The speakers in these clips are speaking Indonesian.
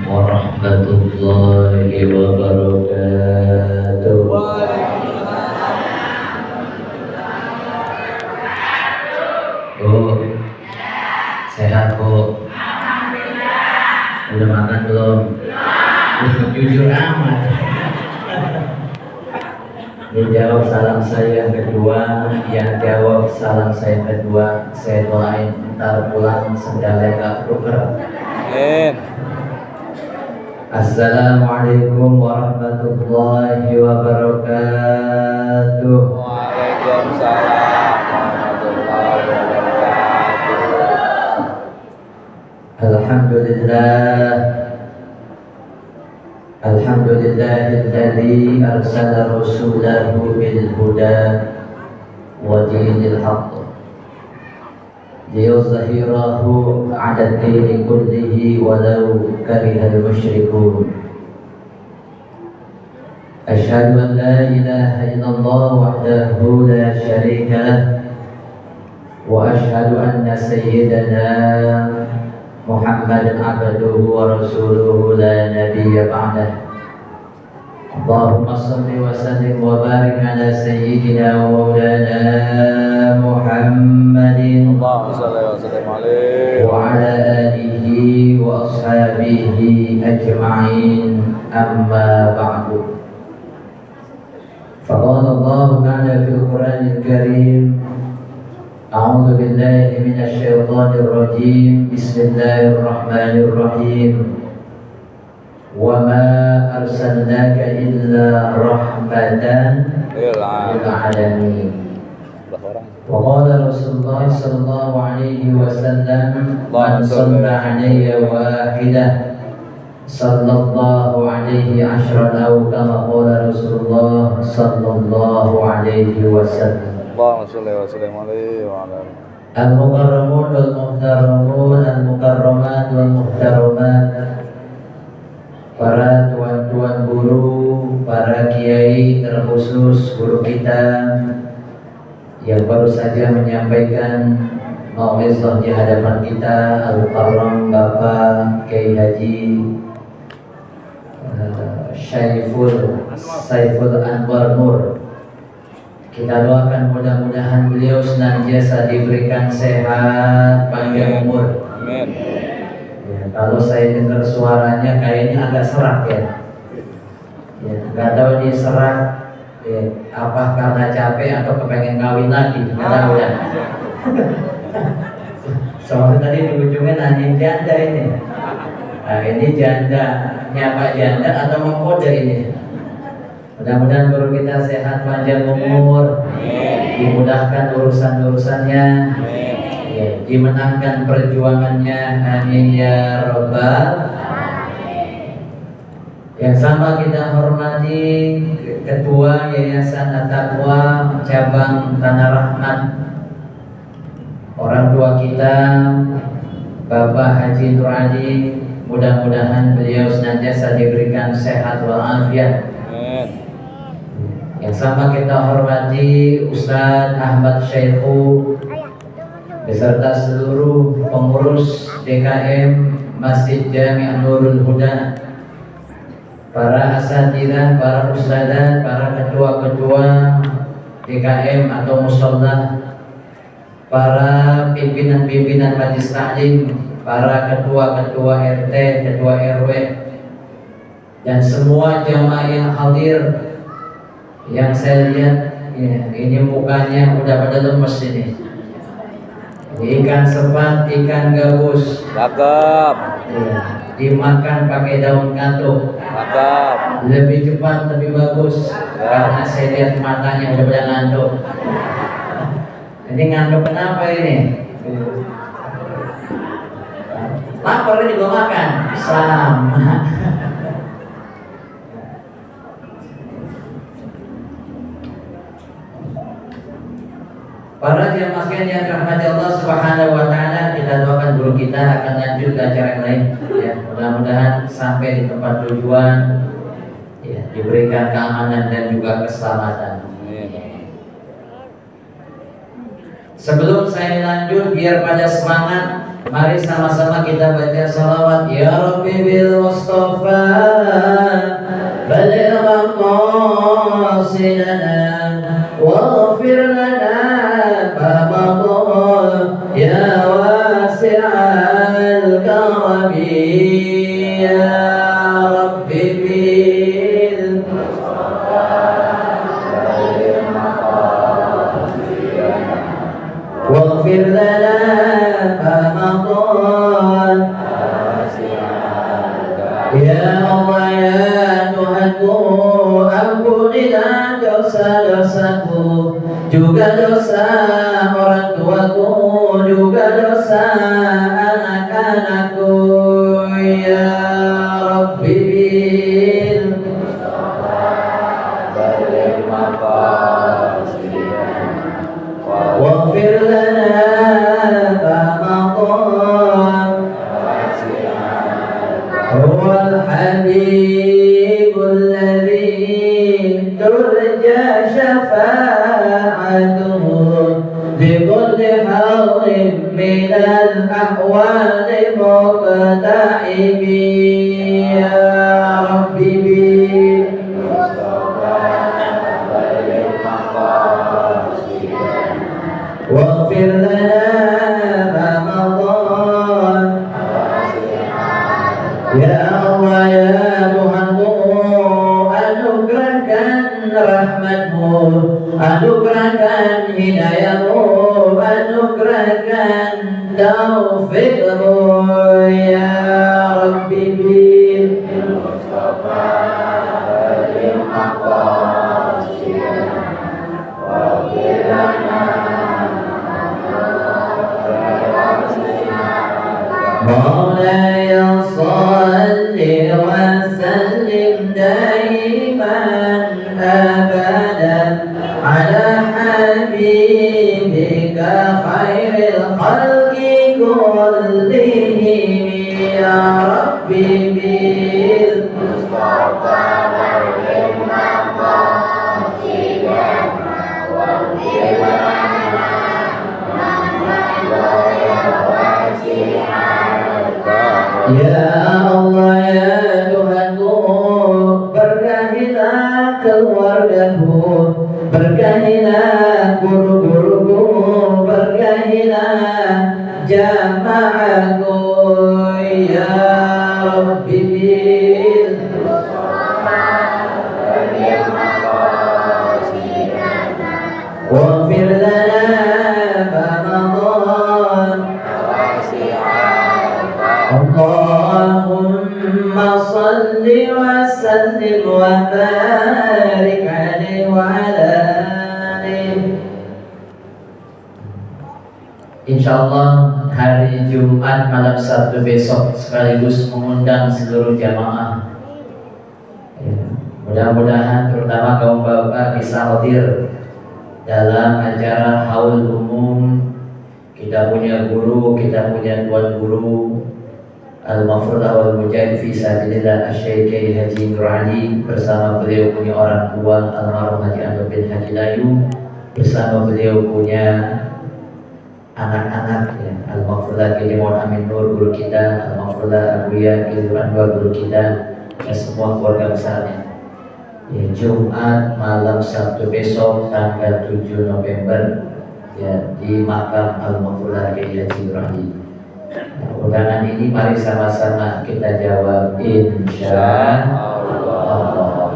warahmatullahi wabarakatuh. Bu, sehat Bu? Udah makan belum? Jujur amat. Dijawab salam saya yang kedua, yang jawab salam saya kedua, saya doain ntar pulang sendalnya gak tuker. Assalamualaikum warahmatullahi wabarakatuh. Waalaikumsalam warahmatullahi wabarakatuh. Alhamdulillah. Alhamdulillahilladzi arsala rasulahu bil huda wa dinil haqq liyuzhirahu 'ala ad-dini kullihi walau karihal musyrikun. Asyhadu an la ilaha illallah wahdahu la syarika lah wa asyhadu anna sayyidana Muhammadan abduhu wa rasuluhu la nabiyya ba'dah. Allahumma salli wa sallim wa barik ala sayyidina wa maulana Muhammadin Allahumma salli wa sallim alaihi wa ala alihi wa ashabihi ajma'in, amma ba'du. Faqala Allah ta'ala fil Qur'anil Karim, A'udzu billahi minasy syaithanir rajim. Bismillahirrahmanirrahim. Wa ma arsalnaka illa rahmatan lil alamin. Wa qala Rasulullah sallallahu alaihi wasallam, man shalla alayya wahidah sallallahu alaihi ashran, aw kama qala Rasulullah sallallahu alaihi wasallam. Allahumma salli wa sallim alaihi wa ala Al-mukarramun wal muhtaramun, al-mukarramat wal muhtaramat, para tuan-tuan guru, para kiai, terkhusus guru kita yang baru saja menyampaikan mau'izah di hadapan kita, Al-Mukarram Bapak Kiai Haji Saiful Anwar Nur. Kita doakan mudah-mudahan beliau senantiasa diberikan sehat, panjang umur. Amin. Ya, kalau saya dengar suaranya kayaknya agak serak ya. Ya, nggak tahu ini serak ya, apa karena capek atau kepengen kawin lagi, nggak tahu ya. Soalnya tadi di ujungnya nanyain janda ini. Nah, ini jandanya Pak Janda atau mau kode ini? Mudah-mudahan guru kita sehat, panjang umur, dimudahkan urusan-urusannya, ya, dimenangkan perjuangannya, amin ya robbal. Yang sama kita hormati Ketua Yayasan At-Taqwa Cabang Tanah Rahmat, orang tua kita Bapak Haji Nur Ali, mudah-mudahan beliau senantiasa diberikan sehat walafiat. Yang sama kita hormati Ustadz Ahmad Syaihu beserta seluruh pengurus DKM Masjid Jami' Nurul Huda, para asatidzah, para ustadzah, para ketua-ketua DKM atau musholah, para pimpinan-pimpinan majelis taklim, para ketua-ketua RT, ketua RW, dan semua jamaah yang hadir. Yang saya lihat ya, ini mukanya udah pada lemes ini. Ikan sepat, ikan gabus, Cakep. ya, dimakan pakai daun katuk. Cakep. Lebih cepat, lebih bagus. Karena saya lihat matanya udah pada ngantuk. Ini ngantuk kenapa ini? Lapar juga makan sama. Para jamaah sekalian yang dirahmati Allah Subhanahu wa taala, kita doakan guru kita akan lanjut ke acara yang lain ya. Mudah-mudahan sampai di tempat tujuan ya, diberikan keamanan dan juga keselamatan. Sebelum saya lanjut, biar pada semangat, mari sama-sama kita baca salawat ya Rabbi bil Mustafa لنا واغفر لنا ما مضى يا واسع الكرم يا رب واغفر لنا ما مضى ya Allah ya Tuhanku, ampunilah dosa-dosaku, juga dosa orang tuaku, juga dosa anak-anakku ya Rabbi bil waghfir lana ma maqam هو الحبيب الذي ترجى شفاعته بكل حول من الأحوال مقتحم يا ربي واغفر لنا ما مضى ya Allah ya Tuhanku, anugerahkan rahmatmu, anugerahkan hidayahmu, anugerahkan taufikmu ya Rabbi bil Mustafa bil maqasid wa bilana مولاي صل وسلم دائما ابدا على حبيبك خير الخلق كلهم يا ربي بالمصطفى Ya Allah ya Tuhanku, berkahilah keluargaku, berkahilah guru-guruku, berkahilah jamaahku ya Rabbi bil waghfir lana ma maqam Allahumma salli wa sallim wa barik alaihi wa ala alihi. Insyaallah hari Jumat malam Sabtu besok sekaligus mengundang seluruh jamaah ya, mudah-mudahan terutama kaum bapak bisa hadir dalam acara haul umum. Kita punya guru, kita punya tuan guru Al-Mafrudah wal Mujahid fi Sabilillah Asy-Syaikh Kiai Haji Nur Ali, bersama beliau punya orang tua almarhum Haji Anwar bin Haji Layu, bersama beliau punya anak-anak ya, Al-Mafrudah Kiai Muhammad Amin Nur guru kita, Al-Mafrudah Abuya Kiai Anwar guru kita, dan semua keluarga besarnya ya, Jumat malam Sabtu besok tanggal 7 November ya, di makam Al-Mafrudah Kiai Haji Nur Ali. Undangan ini mari sama-sama kita jawab insya Allah.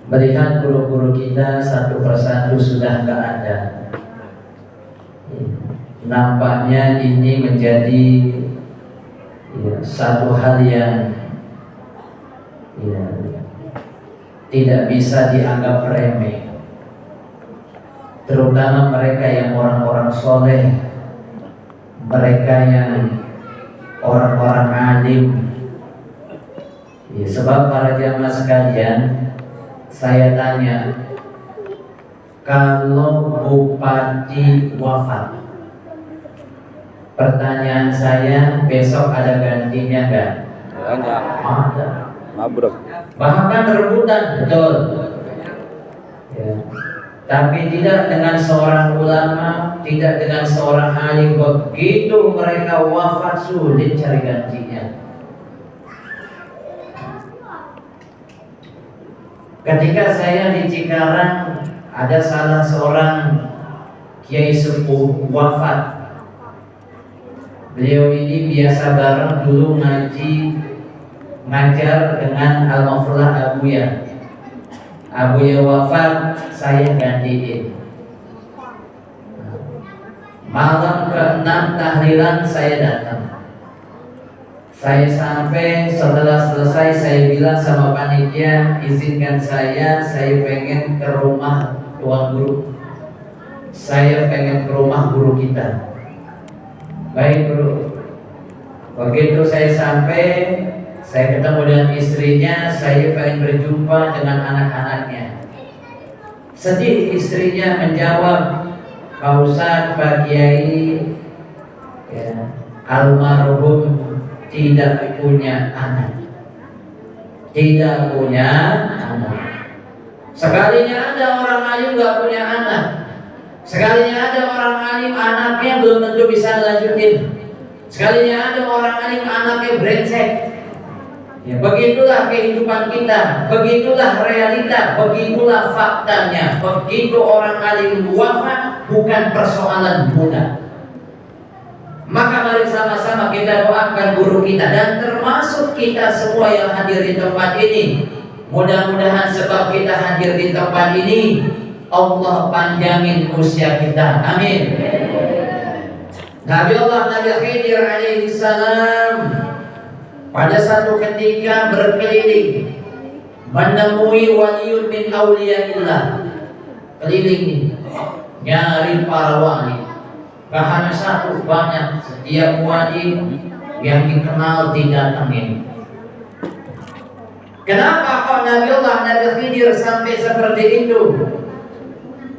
Melihat guru-guru kita satu persatu sudah nggak ada, nampaknya ini menjadi ya, satu hal yang ya, tidak bisa dianggap remeh, terutama mereka yang orang-orang soleh, mereka yang orang-orang alim ya, sebab para jamaah sekalian, saya tanya, kalau bupati wafat, pertanyaan saya, besok ada gantinya enggak? Banyak. Ada. Mabruk. Bahkan rebutan, betul ya. Tapi tidak dengan seorang ulama, tidak dengan seorang alim. Begitu mereka wafat, sulit cari gantinya. Ketika saya di Cikarang, ada salah seorang kiai sepuh wafat. Beliau ini biasa bareng dulu ngajar dengan Al-Mafrulah Abuya. Abuya wafat, saya gantiin. Malam ke-6 tahlilan saya datang. Saya sampai, setelah selesai saya bilang sama panitia, izinkan saya pengen ke rumah tuan guru. Saya pengen ke rumah guru kita. Baik guru. Begitu saya sampai, saya ketemu dengan istrinya, saya pengen berjumpa dengan anak-anaknya. Sedih istrinya menjawab, Pak Ustadz, Pak Kiai, ya, almarhum tidak punya anak. Tidak punya anak. Sekalinya ada orang alim nggak punya anak. Sekalinya ada orang alim anaknya belum tentu bisa lanjutin. Sekalinya ada orang alim anaknya brengsek. Ya, begitulah kehidupan kita, begitulah realita, begitulah faktanya. Begitu orang alim wafat bukan persoalan mudah. Maka mari sama-sama kita doakan guru kita dan termasuk kita semua yang hadir di tempat ini. Mudah-mudahan sebab kita hadir di tempat ini, Allah panjangin usia kita. Amin. Nabi Khidir alaihi salam pada satu ketika berkeliling menemui waliun min auliyaillah. Keliling nyari para wali. Bahkan satu banyak, setiap wali yang dikenal didatangin. Kenapa kok Nabi Khidir sampai seperti itu?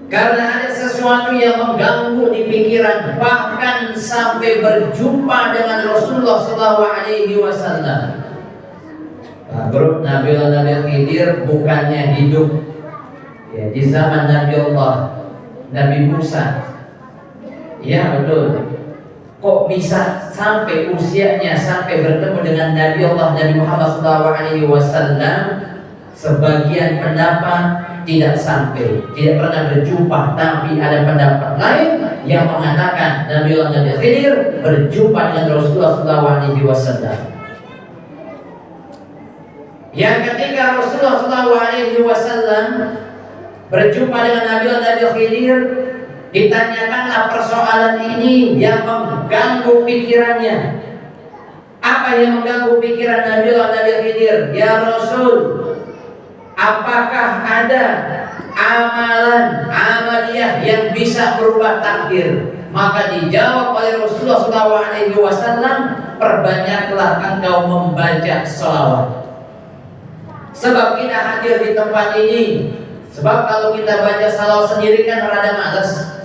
Karena ada sesuatu yang mengganggu di pikiran, bahkan sampai berjumpa dengan Rasulullah SAW. Grup Nabi Khidir bukannya hidup ya, di zaman Nabi Musa. Ya betul. Kok bisa sampai usianya sampai bertemu dengan Nabi Muhammad SAW? Sebagian pendapat tidak sampai, tidak pernah berjumpa, tapi ada pendapat lain yang mengatakan Nabi Khidir berjumpa dengan Rasulullah SAW. Yang ketika Rasulullah SAW berjumpa dengan Nabi Khidir, ditanyakanlah persoalan ini yang mengganggu pikirannya. Apa yang mengganggu pikiran Nabi Khidir? Ya Rasul, apakah ada amalan amaliyah yang bisa berubah takdir? Maka dijawab oleh Rasulullah SAW, perbanyaklah engkau membaca sholawat. Sebab kita hadir di tempat ini. Sebab kalau kita baca sholawat sendiri kan rada malas.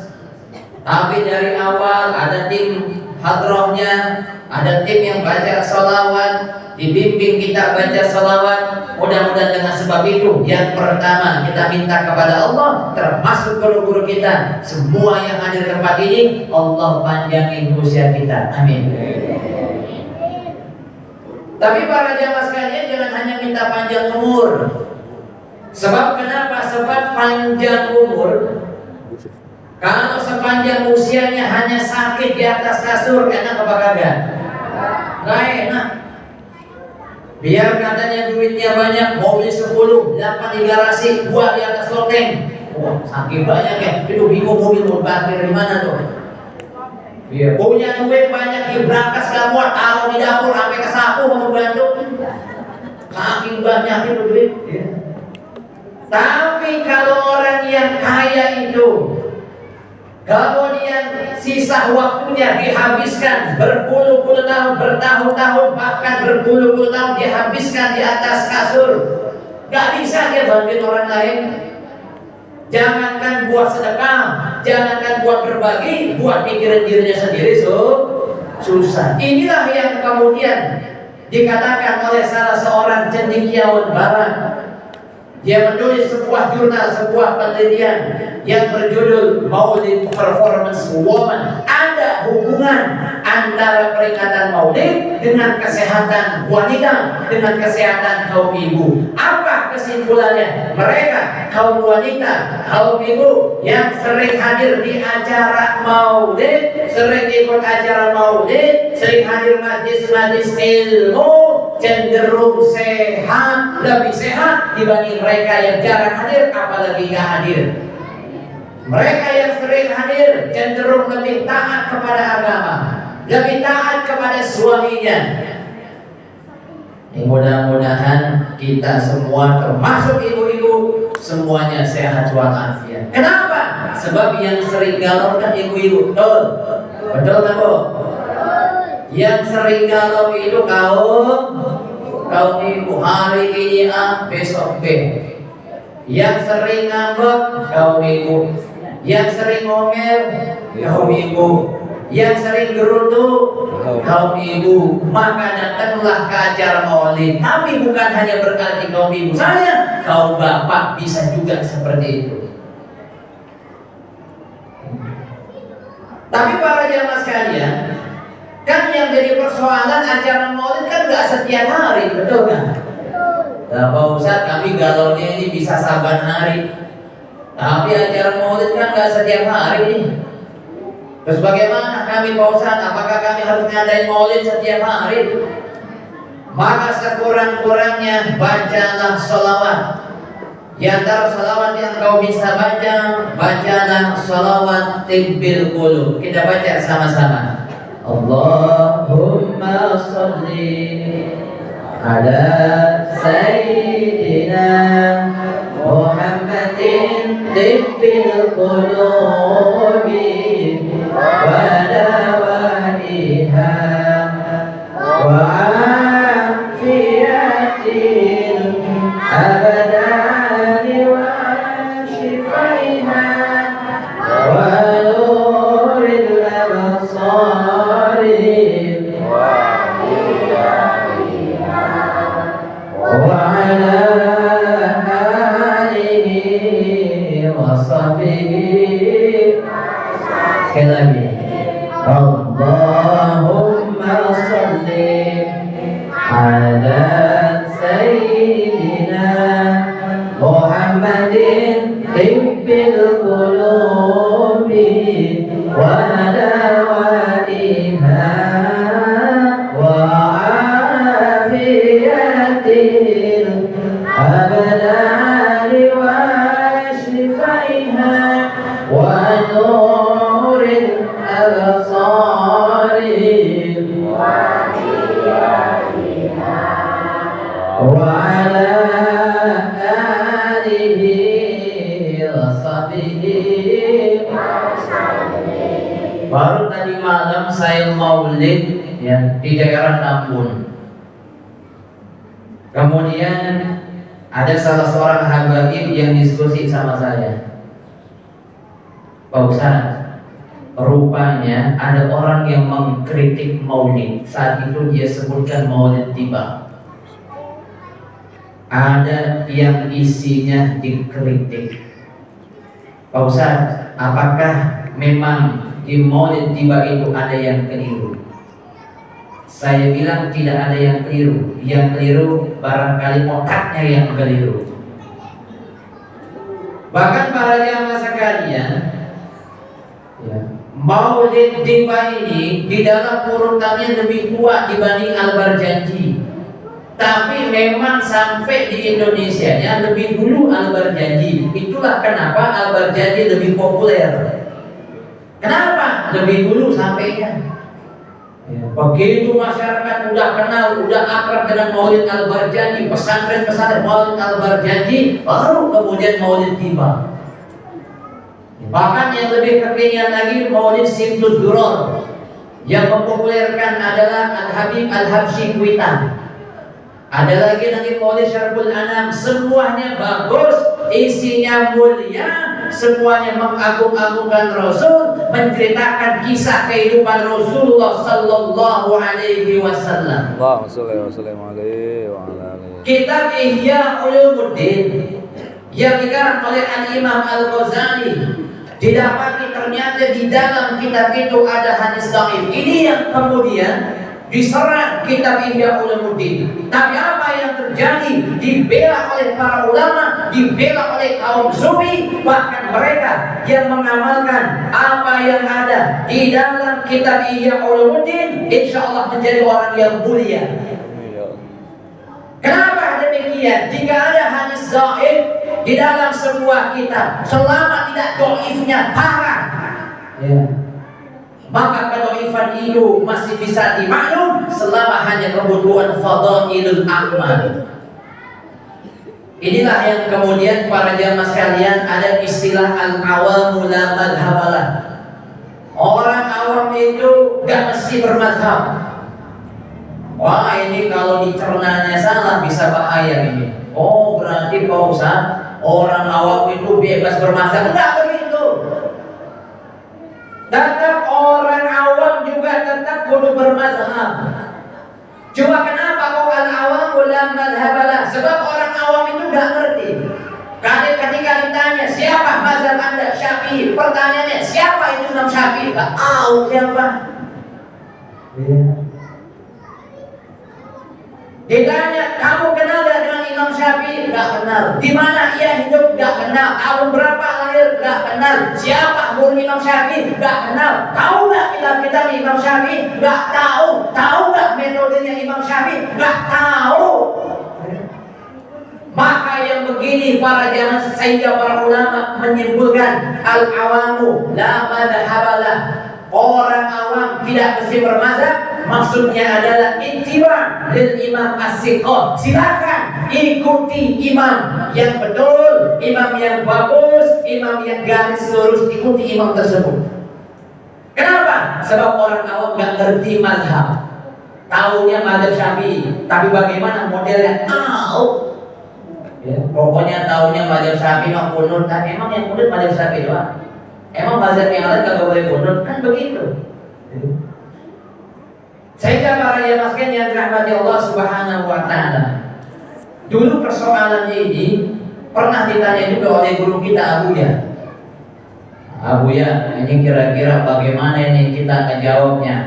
Tapi dari awal ada tim hadrohnya, ada tim yang baca sholawat, dibimbing kita baca sholawat. Mudah-mudahan dengan sebab itu, yang pertama kita minta kepada Allah, termasuk guru-guru kita, semua yang hadir di tempat ini, Allah panjangin usia kita. Amin. Tapi para jamaah sekalian, jangan hanya minta panjang umur. Sebab kenapa? Sebab panjang umur, kalau sepanjang usianya hanya sakit di atas kasur, enak apa kagak? Nggak enak. Biar katanya duitnya banyak, mobil 10, 8 di garasi, 2 di atas loteng. Wah, saking banyak ya. Itu bingung mobil mau parkir di mana tuh? Iya. Punya duit banyak, diberangkas gak muat, taruh di dapur sampai kesapu mau bantu. Saking banyak itu duit. Ya. Tapi kalau orang yang kaya itu, kemudian sisa waktunya dihabiskan berpuluh-puluh tahun, bertahun-tahun, bahkan berpuluh-puluh tahun dihabiskan di atas kasur, gak bisa dia bantuin orang lain. Jangankan buat sedekah, jangankan buat berbagi, buat pikiran dirinya sendiri susah. Inilah yang kemudian dikatakan oleh salah seorang cendekiawan barat. Dia menulis sebuah jurnal, sebuah penelitian yang berjudul Maulid Performance Woman. Ada ada hubungan antara peringatan Maulid dengan kesehatan wanita, dengan kesehatan kaum ibu. Apa kesimpulannya? Mereka kaum wanita, kaum ibu yang sering hadir di acara Maulid, sering ikut acara Maulid, sering hadir majlis-majlis ilmu, cenderung sehat, lebih sehat dibanding mereka yang jarang hadir, apalagi nggak hadir. Mereka yang sering hadir cenderung lebih taat kepada agama, lebih taat kepada suaminya. Mudah-mudahan kita semua termasuk ibu-ibu semuanya sehat walafiat. Kenapa? Sebab yang sering galau kan ibu-ibu. Betul? Betul tak, Bu? Yang sering galau itu kaum ibu. Hari ini A, besok B. Yang sering ngambek kaum ibu. Yang sering ngomel kaum ibu. Yang sering gerutu kaum ibu. Maka datanglah ke acara Maulid. Tapi bukan hanya berarti kaum ibu saja, kaum bapak bisa juga seperti itu. Tapi para jamaah sekalian, kan yang jadi persoalan acara Maulid kan gak setiap hari, betul kan? Nah, Pak Ustadz, kami galaunya ini bisa saban hari. Tapi acara Maulid kan gak setiap hari nih. Terus bagaimana kami, Pak Ustadz? Apakah kami harus ngadain Maulid setiap hari? Maka sekurang-kurangnya bacalah sholawat. Di antara sholawat yang kau bisa baca, bacalah sholawat tibbil qulub. Kita baca sama-sama. Allahumma sholli ala sayyidina Muhammadin tibbil qulubi wa dawaiha wa afiyatin abadani wa shifaiha wa nuril absari wa ala alihi wa sahbihi. Sekali lagi, Allahumma salli ala sayyidina Muhammadin tibbil qulubi wa dawaiha wa afiyatil abdani wa shifaiha wa nuril absari wa ala alihi wa sahbihi. Baru tadi malam saya Maulid ya di daerah Tambun. Kemudian ada salah seorang habaib yang diskusi sama saya. Pak Ustadz, rupanya ada orang yang mengkritik Maulid. Saat itu dia sebutkan Maulid tiba. Ada yang isinya dikritik. Pak Ustadz, apakah memang di Maulid tiba itu ada yang keliru? Saya bilang tidak ada yang keliru. Yang keliru barangkali otaknya yang keliru. Bahkan para jamaah sekalian, ya, Maulid tiba ini di dalam urutannya lebih tua dibanding Al-Barjanji. Tapi memang sampai di Indonesia nya lebih dulu Al-Barjanji. Itulah kenapa Al-Barjanji lebih populer. Kenapa lebih dulu sampainya? Ya, begitu masyarakat udah kenal, udah akrab dengan Maulid Al-Barjanji, pesantren-pesantren Maulid Al-Barjanji, baru kemudian Maulid tiba. Bahkan yang lebih kekinian lagi Maulid Simtud Duror, yang mempopulerkan adalah Al-Habib Al-Habsyi Kuitan. Ada lagi nanti Maulid Syariful Anam. Semuanya bagus, isinya mulia, semuanya mengagung-agungkan Rasul, menceritakan kisah kehidupan Rasulullah Sallallahu Alaihi Wasallam. Allahumma sholli wa sallim alaihi wa ala alihi. Kitab Ihya Ulumuddin yang dikarang oleh Al-Imam Al-Ghazali didapati ternyata di dalam kitab itu ada hadis dhaif. Ini yang kemudian diserang kitab Ihya Ulumuddin. Tapi apa yang terjadi? Dibela oleh para ulama, dibela oleh kaum sufi, bahkan mereka yang mengamalkan apa yang ada di dalam kitab Ihya Ulumuddin, insya Allah menjadi orang yang mulia. Kenapa demikian? Jika ada hadis dhaif di dalam sebuah kitab, selama tidak dhaifnya parah, maka kedhaifan itu masih bisa dimaklum selama hanya kebutuhan fadhailul amal. Inilah yang kemudian para jamaah sekalian ada istilah al-awamu la madhabalah. Orang awam itu gak mesti bermadhab. Wah, ini kalau dicernanya salah bisa bahaya ini. Oh, berarti Pak Ustaz, orang awam itu bebas bermadhab. Enggak begitu. Tetap orang awam juga tetap kudu bermadhab. Cuma kenapa kok al-awam la madhabalah? Sebab orang awam itu gak ngerti. Ketika ditanya siapa mazhab Anda, Syafi'i, pertanyaannya siapa itu Imam Syafi'i? Gak tahu siapa. Ditanya, kamu kenal gak dengan Imam Syafi'i? Gak kenal. Di mana ia hidup? Gak kenal. Tahun berapa lahir? Gak kenal. Siapa guru Imam Syafi'i? Gak kenal. Tahu gak kitab-kitab Imam Syafi'i? Gak tahu. Tahu gak metodenya Imam Syafi'i? Gak tahu. Maka yang begini para jamaah, sehingga para ulama menyimpulkan al-awamu la madhabalah. Orang awam tidak mesti bermazhab. Maksudnya adalah ittiba lil imam as-siqah. Silakan ikuti imam yang betul, imam yang bagus, imam yang garis lurus, ikuti imam tersebut. Kenapa? Sebab orang awam gak ngerti mazhab. Taunya mazhab Syafi'i, tapi bagaimana modelnya? Tahu. Ya, pokoknya taunya mazhab Syafi'i mah kunut. Tapi emang yang kunut mazhab Syafi'i doang? Emang mazhab yang lain kagak boleh kunut? Kan begitu. Sehingga para jamaah sekalian yang dirahmati Allah Subhanahu wa taala, dulu persoalan ini pernah ditanya juga oleh guru kita Abuya. Abuya, ini kira-kira bagaimana ini kita akan jawabnya?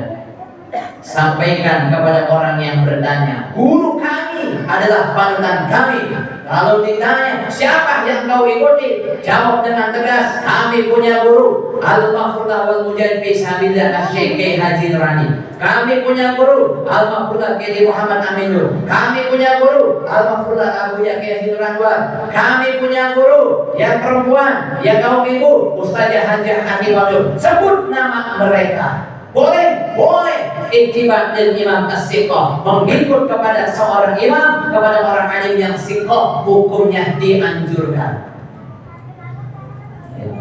Sampaikan kepada orang yang bertanya. Guru kami adalah panutan kami. Kalau ditanya siapa yang kau ikuti, jawab dengan tegas, kami punya guru Al-Mahfudah wal Mujahid fi sabilillah Syekh Haji Nurani. Kami punya guru Al-Mahfudah Kiai Muhammad Aminur. Kami punya guru Al-Mahfudah Abu Yahya Haji Nurani. Kami punya guru yang perempuan, yang kaum ibu Ustazah Hajah Ati Wadud. Sebut nama mereka. Boleh, boleh. Ittiba lil imam as-siqah, mengikut kepada seorang imam, kepada orang alim yang siqah, hukumnya dianjurkan.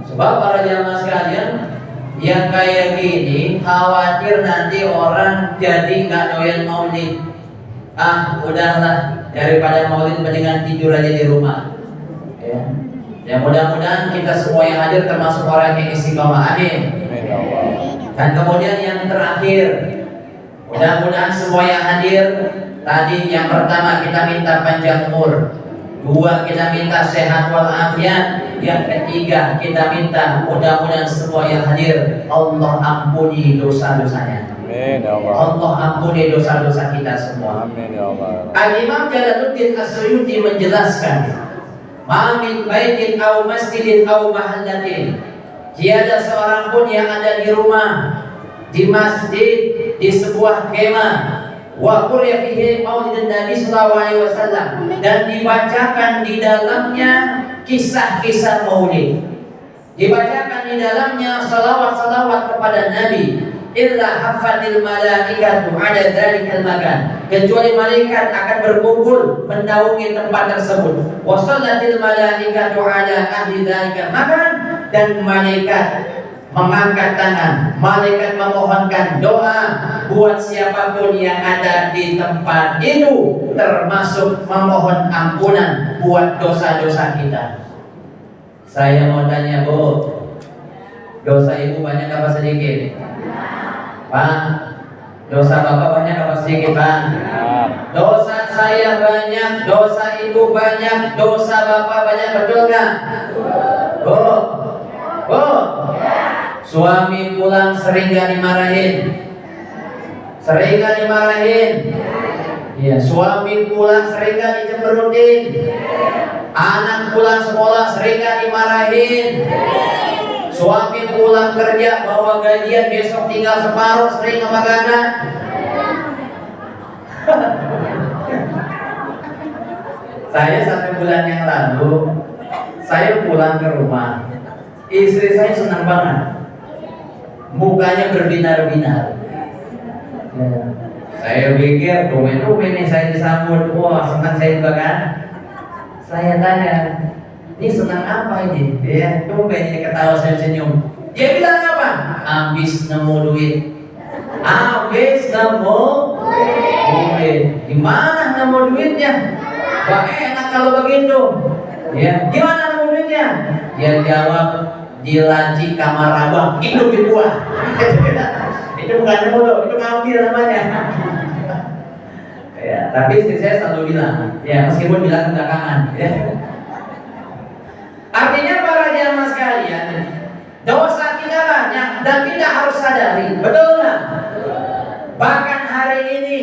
Sebab para jamaah sekalian yang kayak gini khawatir nanti orang jadi nggak doyan maulid. Ah, udahlah, daripada maulid mendingan tidur aja di rumah. Ya, mudah-mudahan kita semua yang hadir termasuk orang yang istiqomah. Amin. Dan kemudian yang terakhir, mudah-mudahan semua yang hadir tadi, yang pertama kita minta panjang umur, dua kita minta sehat walafiat, yang ketiga kita minta mudah-mudahan semua yang hadir Allah ampuni dosa-dosanya. Amin ya Allah. Allah ampuni dosa-dosa kita semua. Amin ya Allah. Al-Imam Jalaluddin As-Suyuti menjelaskan, ma min baitin aw masjidin aw mahallatin, tiada seorang pun yang ada di rumah, di masjid, di sebuah kemah, wa quriya fihi maulidun Nabi sallallahu alaihi wasallam, dan dibacakan di dalamnya kisah-kisah maulid, dibacakan di dalamnya salawat-salawat kepada Nabi, illa hafatil malaikatu ala dzalikal makan, kecuali malaikat akan berkumpul menaungi tempat tersebut, wa sallatil malaikatu ala ahli dzalikal makan, dan malaikat mengangkat tangan, malaikat memohonkan doa buat siapapun yang ada di tempat itu, termasuk memohon ampunan buat dosa-dosa kita. Saya mau tanya, Bu, dosa ibu banyak apa sedikit? Pak, dosa bapak banyak apa sedikit, Pak? Dosa saya banyak, dosa ibu banyak, dosa bapak banyak, betul nggak? Bu, Oh, suami pulang sering gak dimarahin? Sering gak dimarahin? Iya, suami pulang sering gak dicemberutin? Anak pulang sekolah sering gak dimarahin? Suami pulang kerja bawa gajian besok tinggal separuh sering apa kagak? Saya 1 bulan yang lalu saya pulang ke rumah, istri saya senang banget, mukanya berbinar-binar. Ya. Saya pikir tumben-tumben nih saya disambut, wah senang saya juga kan. Saya tanya, ini senang apa ini? Ya, tumben ini ketawa senyum. Dia bilang apa? Habis nemu duit. Habis nemu duit. Gimana nemu duitnya? Wah enak kalau begitu. Ya, gimana nemu duitnya? Dia jawab, di laci kamar abang. Itu duit gua. Itu bukan nemu loh, itu ngambil namanya. Ya, tapi istri saya selalu bilang, ya meskipun bilang belakangan, ya. Artinya para jamaah sekalian, dosa kita banyak dan kita harus sadari, betul nggak? Bahkan hari ini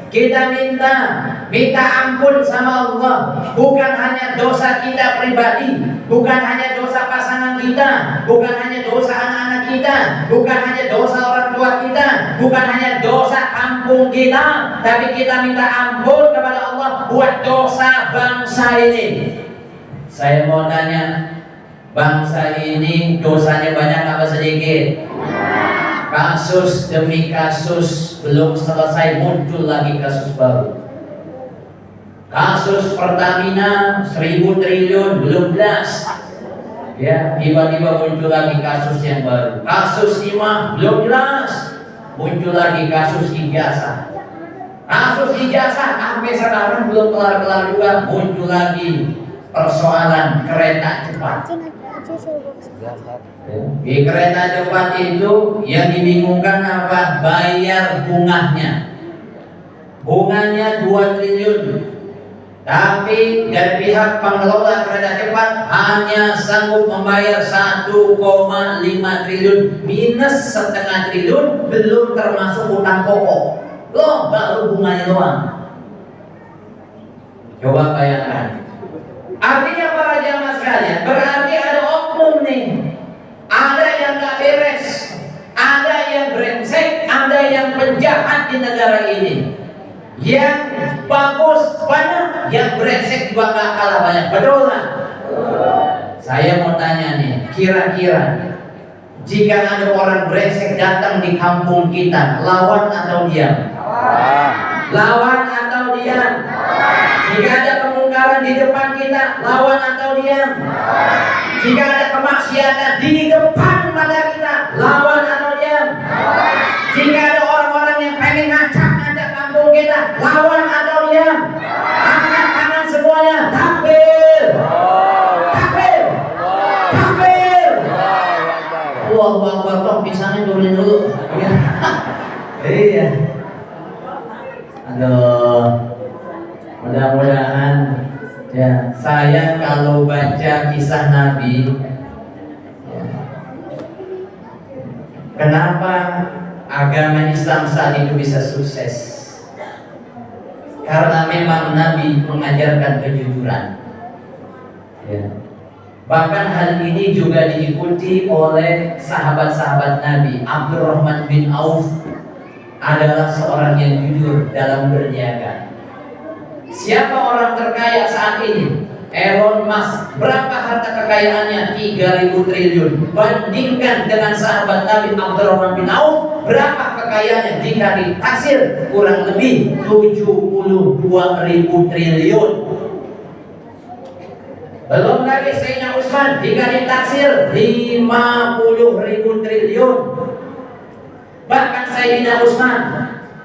kita minta ampun sama Allah, bukan hanya dosa kita pribadi, bukan hanya dosa pasangan kita, bukan hanya dosa anak-anak kita, bukan hanya dosa orang tua kita, bukan hanya dosa kampung kita, tapi kita minta ampun kepada Allah buat dosa bangsa ini. Saya mau tanya, bangsa ini dosanya banyak apa sedikit? Kasus demi kasus belum selesai, muncul lagi kasus baru. Kasus Pertamina 1.000 triliun belum jelas, ya tiba-tiba muncul lagi kasus yang baru. Kasus timah belum jelas, muncul lagi kasus ijazah. Kasus ijazah sampai sekarang belum kelar-kelar juga, muncul lagi persoalan kereta cepat. Di kereta cepat itu yang dibingungkan apa? Bayar bunganya. Bunganya 2 triliun. Tapi dari pihak pengelola kereta cepat hanya sanggup membayar 1,5 triliun, minus 0,5 triliun, belum termasuk utang pokok. Loh, baru bunganya doang. Coba bayangkan. Artinya para jamaah sekalian, berarti ada oknum nih. Ada yang gak beres, ada yang brengsek, ada yang penjahat di negara ini. Yang bagus banyak, yang brengsek juga gak kalah banyak. Betul gak? Saya mau tanya nih, kira-kira jika ada orang brengsek datang di kampung kita, lawan atau diam? Lawan atau diam? Jika ada kemungkaran di depan kita, lawan atau diam? Jika ada kemaksiatan di depan mata kita, lawan atau diam? Jika ada orang-orang yang pengen ngacak kampung kita, lawan atau diam? Angkat tangan semuanya, takbir! Takbir! Takbir! Allahu Akbar, toh pisangnya turunin dulu. Iya. Aduh. Mudah-mudahan ya, saya kalau baca kisah Nabi, ya, kenapa agama Islam saat itu bisa sukses? Karena memang Nabi mengajarkan kejujuran. Ya. Bahkan hal ini juga diikuti oleh sahabat-sahabat Nabi. Abdurrahman bin Auf adalah seorang yang jujur dalam berniaga. Siapa orang terkaya saat ini? Elon Musk. Berapa harta kekayaannya? 3.000 triliun. Bandingkan dengan sahabat Nabi Abdurrahman bin Auf, berapa kekayaannya? Jika ditaksir kurang lebih 72.000 triliun. Belum lagi Sayyidina Utsman, jika ditaksir 50.000 triliun. Bahkan Sayyidina Utsman,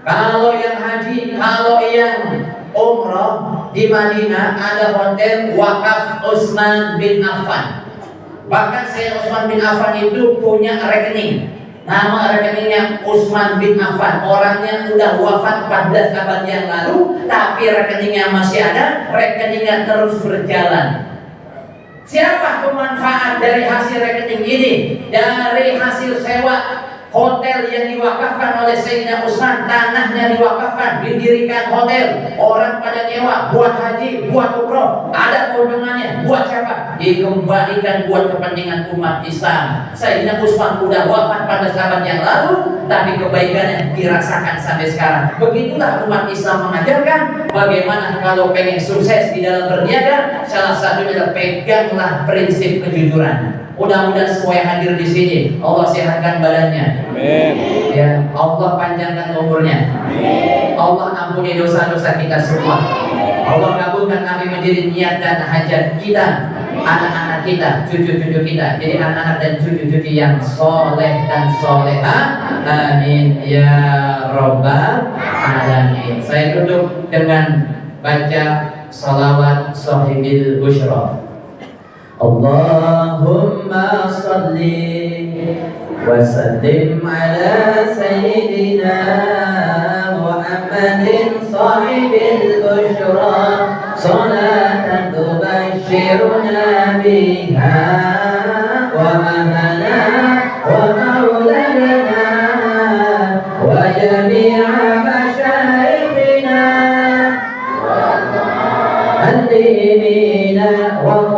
kalau yang haji, kalau yang umrah di Madinah ada hotel wakaf Utsman bin Affan. Bahkan saya Utsman bin Affan itu punya rekening. Nama rekeningnya Utsman bin Affan. Orangnya udah wafat 14 abad yang lalu, tapi rekeningnya masih ada, rekeningnya terus berjalan. Siapa pemanfaat dari hasil rekening ini? Dari hasil sewa hotel yang diwakafkan oleh Sayyidina Utsman, tanahnya diwakafkan, didirikan hotel, orang pada nyewa, buat haji, buat umroh, ada keuntungannya. Buat siapa? Dikembalikan buat kepentingan umat Islam. Sayyidina Utsman sudah wafat pada zaman yang lalu, tapi kebaikannya dirasakan sampai sekarang. Begitulah umat Islam mengajarkan bagaimana kalau pengen sukses di dalam berniaga, salah satunya adalah peganglah prinsip kejujuran. Mudah-mudahan semua yang hadir di sini Allah sehatkan badannya. Amin. Ya, Allah panjangkan umurnya. Amin. Allah ampuni dosa-dosa kita semua. Allah kabulkan kami menjadi niat dan hajat kita, anak-anak kita, cucu-cucu kita. Jadi anak-anak dan cucu-cucu yang soleh dan soleha. Amin ya Rabbal alamin. Saya tutup dengan baca salawat sahibil busyra. Allahumma salli wa sallim ala sayyidina Muhammadin sahibil busyra salatan tubashiruna biha wa ahlana wa maulana wa jami'a masyayikhina al-limina wa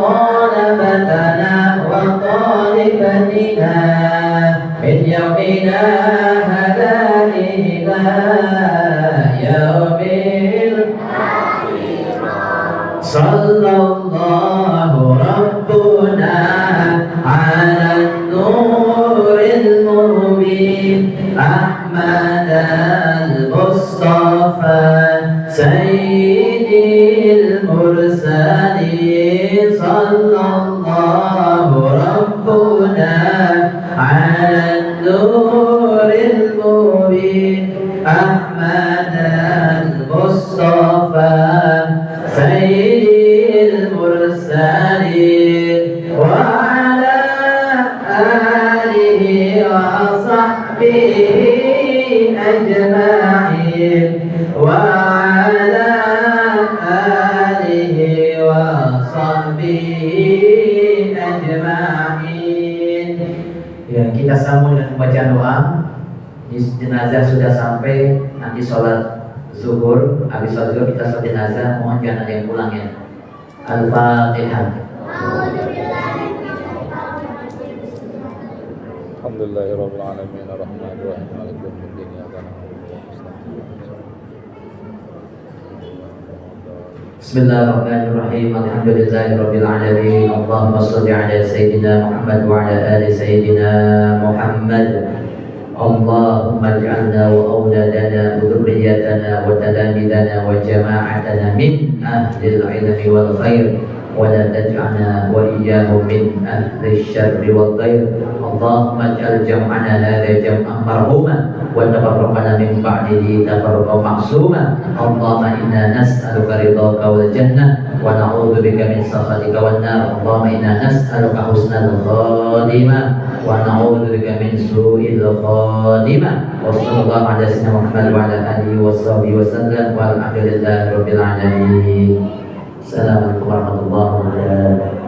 طلبتنا وطالبتنا من يومنا هذا إلى يوم صلى الله ربنا على النور المبين أحمد المصطفى سيد المرسلين صلى الله ربنا على النور المبين أحمد المصطفى سيد المرسلين وعلى آله وصحبه أجمعين وعلى آله وصحبه أجمعين. Ya, kita sambung dengan membaca doa. Jenazah sudah sampai, nanti sholat zuhur, habis sholat zuhur kita sholat jenazah. Mohon jangan ada yang pulang ya. Al-Fatihah. Alhamdulillahirabbil alamin arrahmanir rahim maliki yaumiddin iyyaka na'budu wa iyyaka nasta'in. Bismillahirrahmanirrahim. Alhamdulillahirabbil alamin. Allahumma shalli ala sayyidina Muhammad wa ala ali sayyidina Muhammad. Allahumma ij'alna wa auladana wa dhurriyyatana wa talamidana wa jama'atana min ahlil ilmi wal khair wa la taj'alna wa iyyahum min ahli syarri wal khair. Allahumma ij'al jam'ana hadha jam'an marhuma wa tafarraqana min ba'dihi tafarruqan ma'suma. Allahumma inna nas'aluka ridhaka wal jannah wa na'udzu bika min sakhatika wan nar. Allahumma inna nas'aluka husnal khatimah wa na'udzu bika min su'il khatimah. Wa sallallahu ala sayyidina Muhammad wa ala alihi wa sahbihi wa sallam walhamdulillahi rabbil alamin. Assalamualaikum warahmatullahi wabarakatuh.